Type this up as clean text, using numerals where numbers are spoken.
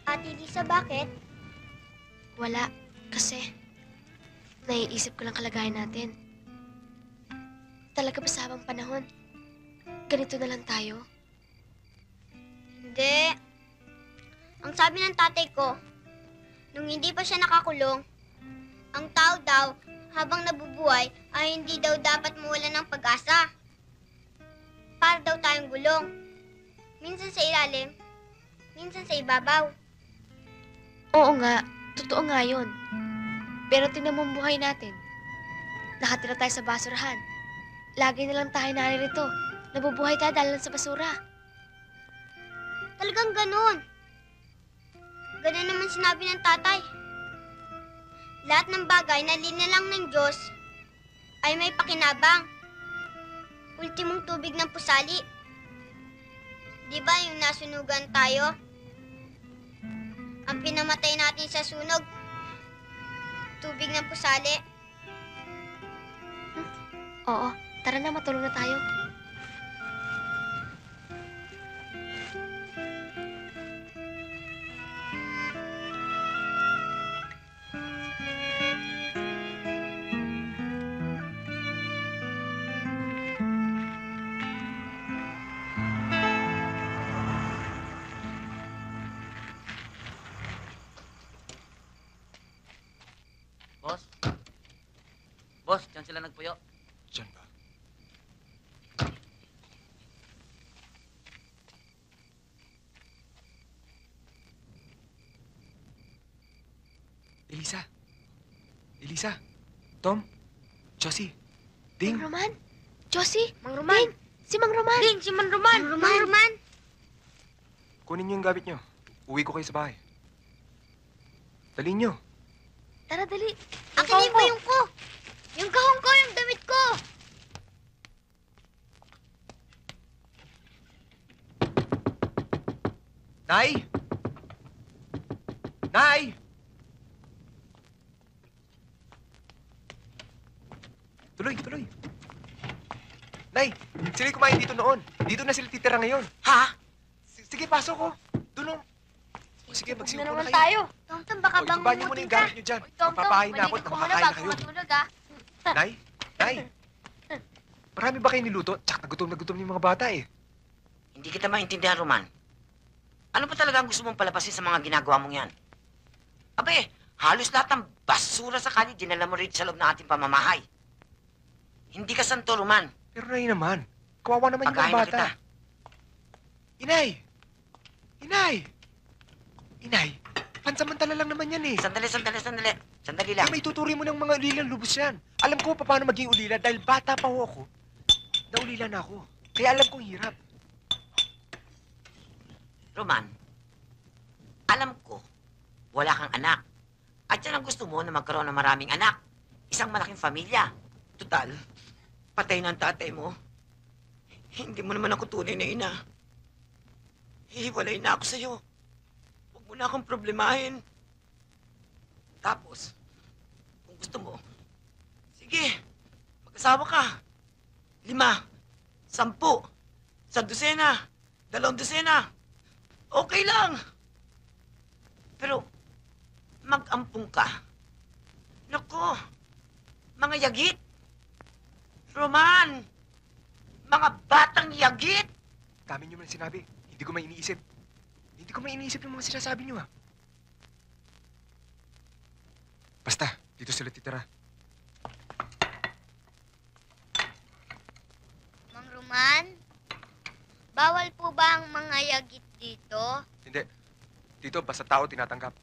Ate Lisa, bakit? Wala. Kasi, naiisip ko lang kalagayan natin. Talaga ba sa habang panahon, ganito na lang tayo? Hindi. Ang sabi ng tatay ko, nung hindi pa siya nakakulong, ang tao daw, habang nabubuhay, ay hindi daw dapat mawalan ng pag-asa. Para daw tayong gulong. Minsan sa ilalim, minsan sa ibabaw. Oo nga, totoo nga yun. Pero tingnan mo ang buhay natin. Nakatira tayo sa basurahan. Lagi na lang tayo naririto. Nabubuhay tayo dahil lang sa basura. Talagang ganun. Ganun naman sinabi ng tatay. Lahat ng bagay na linalang ng Diyos ay may pakinabang. Ultimong tubig ng pusali. Di ba yung nasunugan tayo? Ang pinamatay natin sa sunog, tubig ng pusali. Oo, tara na, matulog na tayo. Boss? Boss, diyan sila nagpuyo. Diyan ba? Elisa? Elisa? Tom? Josie? Ding? Mang Roman? Josie? Mang Roman! Ding! Si Mang Roman! Ding, si Mang Roman! Mang Roman! Kunin niyo yung gamit niyo. Uwi ko kayo sa bahay. Dali niyo. Tara, dali. Akin yung payong ko! Yung kahong ko, yung damit ko! Nay! Nay! Tuloy, tuloy. Nay, sila'y kumain dito noon. Dito na sila titira ngayon. Ha? Sige, pasok ko. Doon o. Sige, magsiupo na kayo. tayo. Tom, baka O, ibaba niyo muna yung gamit niyo dyan. Mapapahain na ako at makakain na kayo. matulog, ah. Nay? Nay? Marami ba kayo niluto? Tsak, na gutom yung mga bata eh. Hindi kita maintindihan, Roman. Ano pa talaga ang gusto mong palabasin sa mga ginagawa mong yan? Abe, halos lahat ng basura sa kanya dinala mo rin sa loob ng ating pamamahay. Hindi ka santo, Roman. Pero nay naman, kawawa naman yung Pagkain mga na bata. kita. Inay! Inay! Inay, pansamantala lang naman yan eh. Sandali. Sandali Eh, lang. may tuturi mo ng mga ulilang lubos yan. Alam ko paano maging ulila dahil bata pa ho ako. Naulila na ako. Kaya alam kong hirap. Roman, alam ko, wala kang anak. At yan ang gusto mo na magkaroon ng maraming anak. Isang malaking pamilya. Total, patay na ang tatay mo. Hindi mo naman ako tunay na ina. Hihiwalay na ako sa'yo. Huwag mo na akong problemahin. Tapos, kung gusto mo, sige, mag-asawa ka. 5, 10, 1 dosena, 2 okay lang. Pero, mag-ampung ka. Nako, mga yagit. Roman, mga batang yagit. Dami niyo man sinabi. Hindi ko may iniisip. Hindi ko may iniisip yung mga sinasabi niyo, ha? Basta, dito sila titira. Mang Roman, bawal po ba ang mga yagit dito? Hindi. Dito, basta tao tinatanggap.